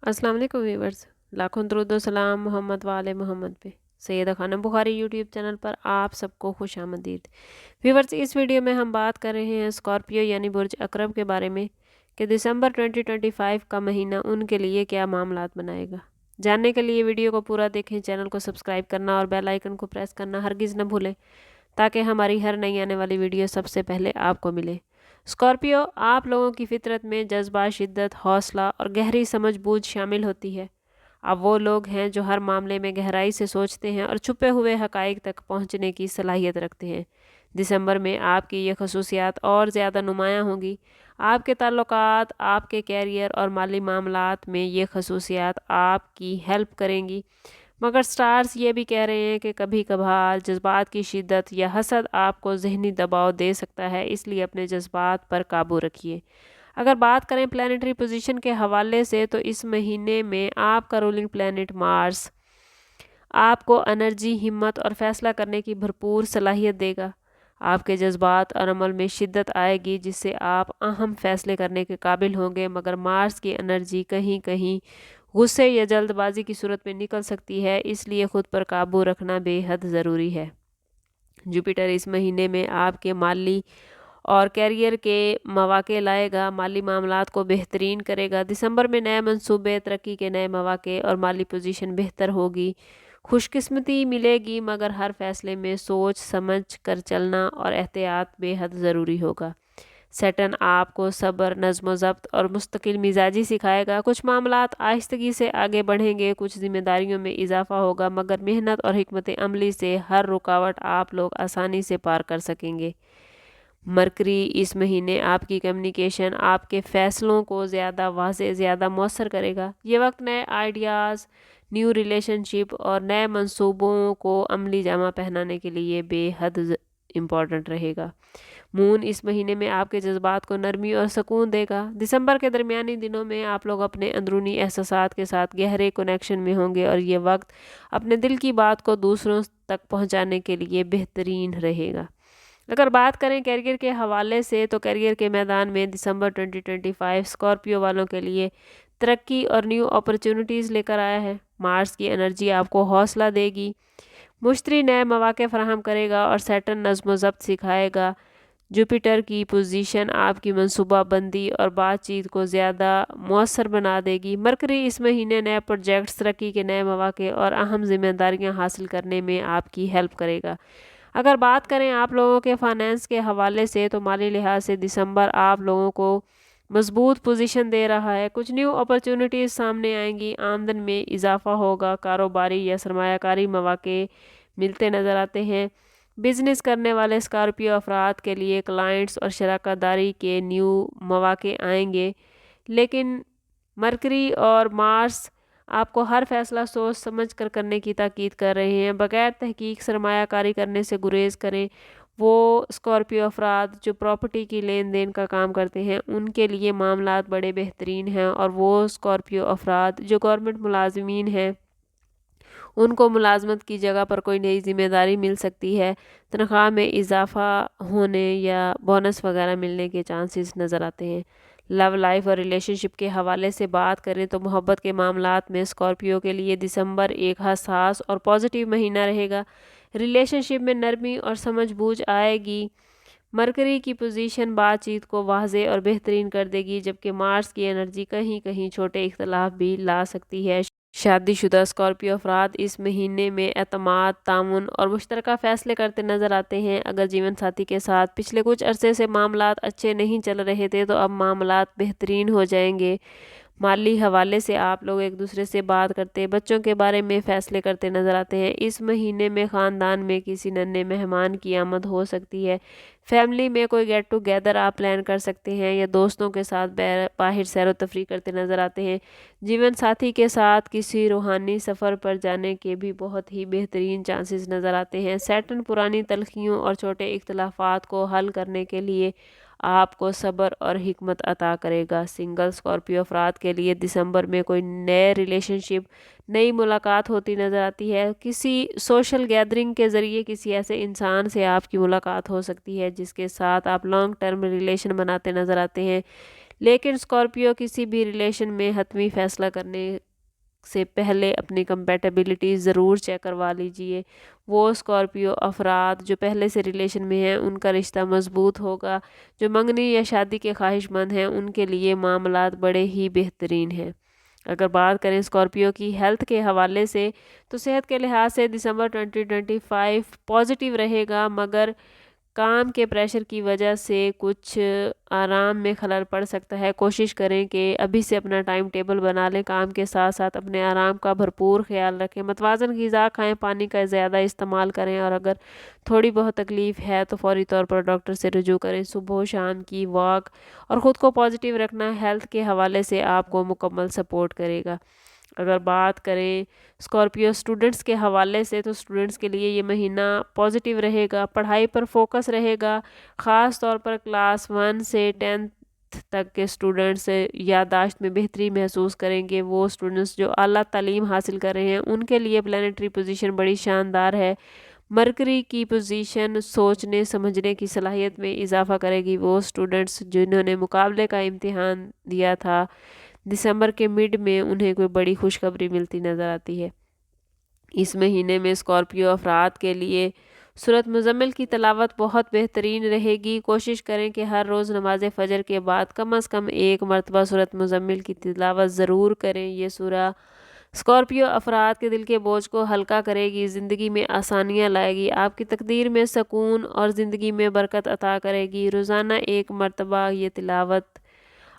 अस्सलाम वालेकुम व्यूवर्स। लाखों दरूद व सलाम मोहम्मद वाले मोहम्मद पे। सैयदा खानम बुखारी यूट्यूब चैनल पर आप सबको खुश आमदीद। व्यूवर्स, इस वीडियो में हम बात कर रहे हैं स्कॉर्पियो यानी बुर्ज अकरब के बारे में कि दिसंबर 2025 का महीना उनके लिए क्या मामलात बनाएगा। जानने के लिए वीडियो को पूरा देखें, चैनल को सब्सक्राइब करना और बेल आइकन को प्रेस करना हरगिज़ न भूलें ताकि हमारी हर नई आने वाली वीडियो सबसे पहले आपको मिले। स्कॉर्पियो आप लोगों की फितरत में जज्बा, शिद्दत, हौसला और गहरी समझबूझ शामिल होती है। आप वो लोग हैं जो हर मामले में गहराई से सोचते हैं और छुपे हुए हकाइक तक पहुंचने की सलाहियत रखते हैं। दिसंबर में आपकी ये खसूसियात और ज़्यादा नुमायाँ होंगी। आपके ताल्लुकात, आपके कैरियर और माली मामलात में ये खसूसियात आपकी हेल्प करेंगी। मगर स्टार्स ये भी कह रहे हैं कि कभी कभार जज्बात की शिद्दत या हसद आपको ज़हनी दबाव दे सकता है, इसलिए अपने जज्बात पर काबू रखिए। अगर बात करें प्लानिटरी पोजीशन के हवाले से तो इस महीने में आपका रूलिंग प्लानिट मार्स आपको एनर्जी, हिम्मत और फैसला करने की भरपूर सलाहियत देगा। आपके जज्बात और अमल में शिद्दत आएगी जिससे आप अहम फैसले करने के काबिल होंगे, मगर मार्स की एनर्जी कहीं कहीं गुस्से या जल्दबाजी की सूरत में निकल सकती है, इसलिए खुद पर काबू रखना बेहद ज़रूरी है। जुपिटर इस महीने में आपके माली और कैरियर के मौके लाएगा, माली मामलात को बेहतरीन करेगा। दिसंबर में नए मंसूबे, तरक्की के नए मौके और माली पोजीशन बेहतर होगी। खुशकिस्मती मिलेगी, मगर हर फैसले में सोच समझ कर चलना और एहतियात बेहद ज़रूरी होगा। सैटर्न आपको सब्र, नज़्म ज़ब्त और मुस्तकिल मिजाजी सिखाएगा। कुछ मामलात आहिस्तगी से आगे बढ़ेंगे, कुछ जिम्मेदारियों में इजाफा होगा, मगर मेहनत और हिकमत अमली से हर रुकावट आप लोग आसानी से पार कर सकेंगे। मरकरी इस महीने आपकी कम्युनिकेशन आपके फ़ैसलों को ज़्यादा वाज़ेह, ज़्यादा मौसर करेगा। ये वक्त नए आइडियाज़, न्यू रिलेशनशिप और नए मंसूबों को अमली जामा पहनाने के लिए बेहद इम्पॉर्टेंट रहेगा। मून इस महीने में आपके जज्बात को नरमी और सुकून देगा। दिसंबर के दरमियानी दिनों में आप लोग अपने अंदरूनी एहसासात के साथ गहरे कनेक्शन में होंगे और ये वक्त अपने दिल की बात को दूसरों तक पहुंचाने के लिए बेहतरीन रहेगा। अगर बात करें कैरियर के हवाले से तो कैरियर के मैदान में दिसंबर 2025 स्कॉर्पियो वालों के लिए तरक्की और न्यू अपॉर्चुनिटीज़ लेकर आया है। मार्स की एनर्जी आपको हौसला देगी, मुश्तरी नए मौके फराहम करेगा और सैटर्न नज़्म ज़ब्त सिखाएगा। जुपिटर की पोजीशन आपकी मंसूबाबंदी और बातचीत को ज़्यादा मौसर बना देगी। मरकरी इस महीने नए प्रोजेक्ट्स, तरक्की के नए मौके और अहम जिम्मेदारियां हासिल करने में आपकी हेल्प करेगा। अगर बात करें आप लोगों के फाइनेंस के हवाले से तो माली लिहाज से दिसंबर आप लोगों को मजबूत पोजीशन दे रहा है। कुछ न्यू अपॉर्चुनिटीज़ सामने आएंगी, आमदन में इजाफा होगा, कारोबारी या सरमायाकारी मौके मिलते नज़र आते हैं। बिजनेस करने वाले स्कॉर्पियो अफराद के लिए क्लाइंट्स और शराकतदारी के न्यू मौके आएंगे, लेकिन मरकरी और मार्स आपको हर फैसला सोच समझ कर करने की ताकीद कर रहे हैं। बगैर तहकीक सरमायाकारी करने से गुरेज करें। वो स्कॉर्पियो अफराद जो प्रॉपर्टी की लेन देन का काम करते हैं उनके लिए मामलात बड़े बेहतरीन हैं, और वो स्कॉर्पियो अफराद जो गवर्नमेंट मुलाजमीन हैं उनको मुलाजमत की जगह पर कोई नई जिम्मेदारी मिल सकती है। तनख्वाह में इजाफा होने या बोनस वगैरह मिलने के चांसेस नज़र आते हैं। लव लाइफ और रिलेशनशिप के हवाले से बात करें तो मोहब्बत के मामलात में स्कॉर्पियो के लिए दिसंबर एक हसास और पॉजिटिव महीना रहेगा। रिलेशनशिप में नरमी और समझबूझ आएगी। मरकरी की पोजीशन बातचीत को वाज़े और बेहतरीन कर देगी, जबकि मार्स की एनर्जी कहीं कहीं छोटे इख्तलाफ भी ला सकती है। शादीशुदा स्कॉर्पियो अफराद इस महीने में एतमाद, तामुन और मुश्तरका फ़ैसले करते नज़र आते हैं। अगर जीवन साथी के साथ पिछले कुछ अरसे से मामलात अच्छे नहीं चल रहे थे तो अब मामलात बेहतरीन हो जाएंगे। माली हवाले से आप लोग एक दूसरे से बात करते, बच्चों के बारे में फ़ैसले करते नज़र आते हैं। इस महीने में ख़ानदान में किसी नन्हे मेहमान की आमद हो सकती है। फैमिली में कोई गेट टुगेदर आप प्लान कर सकते हैं या दोस्तों के साथ बाहर सैर व तफरी करते नज़र आते हैं। जीवन साथी के साथ किसी रूहानी सफ़र पर जाने के भी बहुत ही बेहतरीन चांसेस नज़र आते हैं। सैटर्न पुरानी तलखियों और छोटे इख्तलाफात को हल करने के लिए आपको सब्र और हिकमत अता करेगा। सिंगल स्कॉर्पियो अफराद के लिए दिसंबर में कोई नए रिलेशनशिप, नई मुलाकात होती नज़र आती है। किसी सोशल गैदरिंग के ज़रिए किसी ऐसे इंसान से आपकी मुलाकात हो सकती है जिसके साथ आप लॉन्ग टर्म रिलेशन बनाते नज़र आते हैं, لیکن اسکارپیو کسی بھی ریلیشن میں حتمی فیصلہ کرنے سے پہلے اپنی کمپیٹیبلٹی ضرور چیک کروا لیجئے۔ وہ اسکارپیو افراد جو پہلے سے ریلیشن میں ہیں ان کا رشتہ مضبوط ہوگا۔ جو منگنی یا شادی کے خواہش مند ہیں ان کے لیے معاملات بڑے ہی بہترین ہیں۔ اگر بات کریں اسکارپیو کی ہیلتھ کے حوالے سے تو صحت کے لحاظ سے دسمبر 2025 پازیٹیو رہے گا، مگر کام کے پریشر کی وجہ سے کچھ آرام میں خلل پڑ سکتا ہے۔ کوشش کریں کہ ابھی سے اپنا ٹائم ٹیبل بنا لیں، کام کے ساتھ ساتھ اپنے آرام کا بھرپور خیال رکھیں، متوازن غذا کھائیں، پانی کا زیادہ استعمال کریں، اور اگر تھوڑی بہت تکلیف ہے تو فوری طور پر ڈاکٹر سے رجوع کریں۔ صبح و شام کی واک اور خود کو پازیٹیو رکھنا ہیلتھ کے حوالے سے آپ کو مکمل سپورٹ کرے گا۔ اگر بات کریں اسکارپیو اسٹوڈنٹس کے حوالے سے تو اسٹوڈنٹس کے لیے یہ مہینہ پازیٹیو رہے گا، پڑھائی پر فوکس رہے گا، خاص طور پر کلاس 1 سے 10th تک کے اسٹوڈنٹس یادداشت میں بہتری محسوس کریں گے۔ وہ اسٹوڈنٹس جو اعلیٰ تعلیم حاصل کر رہے ہیں ان کے لیے پلانیٹری پوزیشن بڑی شاندار ہے۔ مرکری کی پوزیشن سوچنے سمجھنے کی صلاحیت میں اضافہ کرے گی۔ وہ اسٹوڈنٹس جنہوں نے مقابلے کا امتحان دیا تھا دسمبر کے مڈ میں انہیں کوئی بڑی خوشخبری ملتی نظر آتی ہے۔ اس مہینے میں اسکارپیو افراد کے لیے سورۃ مزمل کی تلاوت بہت بہترین رہے گی۔ کوشش کریں کہ ہر روز نماز فجر کے بعد کم از کم ایک مرتبہ سورۃ مزمل کی تلاوت ضرور کریں۔ یہ سورہ اسکارپیو افراد کے دل کے بوجھ کو ہلکا کرے گی، زندگی میں آسانیاں لائے گی، آپ کی تقدیر میں سکون اور زندگی میں برکت عطا کرے گی۔ روزانہ ایک مرتبہ یہ تلاوت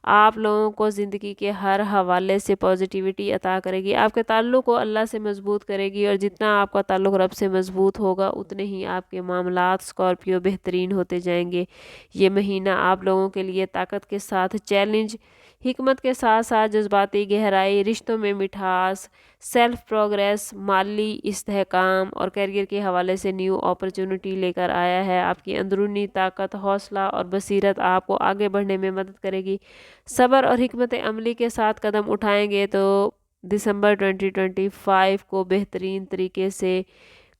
آپ لوگوں کو زندگی کے ہر حوالے سے پازیٹیوٹی عطا کرے گی، آپ کے تعلق کو اللہ سے مضبوط کرے گی، اور جتنا آپ کا تعلق رب سے مضبوط ہوگا اتنے ہی آپ کے معاملات اسکارپیو بہترین ہوتے جائیں گے۔ یہ مہینہ آپ لوگوں کے لیے طاقت کے ساتھ چیلنج، حکمت کے ساتھ ساتھ جذباتی گہرائی، رشتوں میں مٹھاس، سیلف پروگریس، مالی استحکام اور کیریئر کے حوالے سے نیو اپرچونٹی لے کر آیا ہے۔ آپ کی اندرونی طاقت، حوصلہ اور بصیرت آپ کو آگے بڑھنے میں مدد کرے گی۔ صبر اور حکمت عملی کے ساتھ قدم اٹھائیں گے تو دسمبر 2025 کو بہترین طریقے سے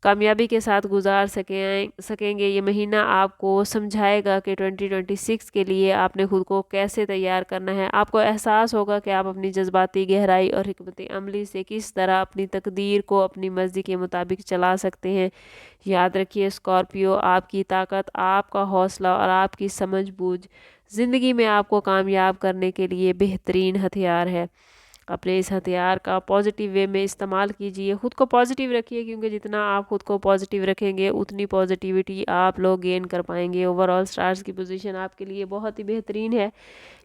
کامیابی کے ساتھ گزار سکیں گے۔ یہ مہینہ آپ کو سمجھائے گا کہ 2026 کے لیے آپ نے خود کو کیسے تیار کرنا ہے۔ آپ کو احساس ہوگا کہ آپ اپنی جذباتی گہرائی اور حکمت عملی سے کس طرح اپنی تقدیر کو اپنی مرضی کے مطابق چلا سکتے ہیں۔ یاد رکھیے اسکارپیو، آپ کی طاقت، آپ کا حوصلہ اور آپ کی سمجھ بوجھ زندگی میں آپ کو کامیاب کرنے کے لیے بہترین ہتھیار ہے۔ اپنے اس ہتھیار کا پازیٹیو وے میں استعمال کیجئے، خود کو پازیٹیو رکھیے، کیونکہ جتنا آپ خود کو پازیٹیو رکھیں گے اتنی پازیٹیوٹی آپ لوگ گین کر پائیں گے۔ اوورآل سٹارز کی پوزیشن آپ کے لیے بہت ہی بہترین ہے،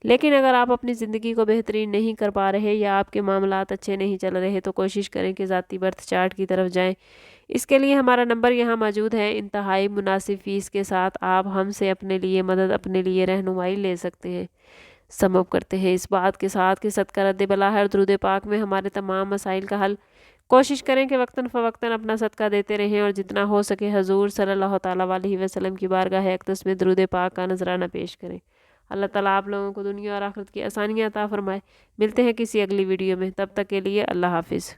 لیکن اگر آپ اپنی زندگی کو بہترین نہیں کر پا رہے یا آپ کے معاملات اچھے نہیں چل رہے تو کوشش کریں کہ ذاتی برتھ چارٹ کی طرف جائیں۔ اس کے لیے ہمارا نمبر یہاں موجود ہے، انتہائی مناسب فیس کے ساتھ آپ ہم سے اپنے لیے مدد، اپنے لیے رہنمائی لے سکتے ہیں۔ سم اپ کرتے ہیں اس بات کے ساتھ کہ صدقہ رد بلا ہر درود پاک میں ہمارے تمام مسائل کا حل۔ کوشش کریں کہ وقتاً فوقتاً اپنا صدقہ دیتے رہیں اور جتنا ہو سکے حضور صلی اللہ تعالیٰ علیہ وسلم کی بارگاہ اقدس میں درود پاک کا نذرانہ پیش کریں۔ اللہ تعالیٰ آپ لوگوں کو دنیا اور آخرت کی آسانیاں عطا فرمائے۔ ملتے ہیں کسی اگلی ویڈیو میں، تب تک کے لیے اللہ حافظ۔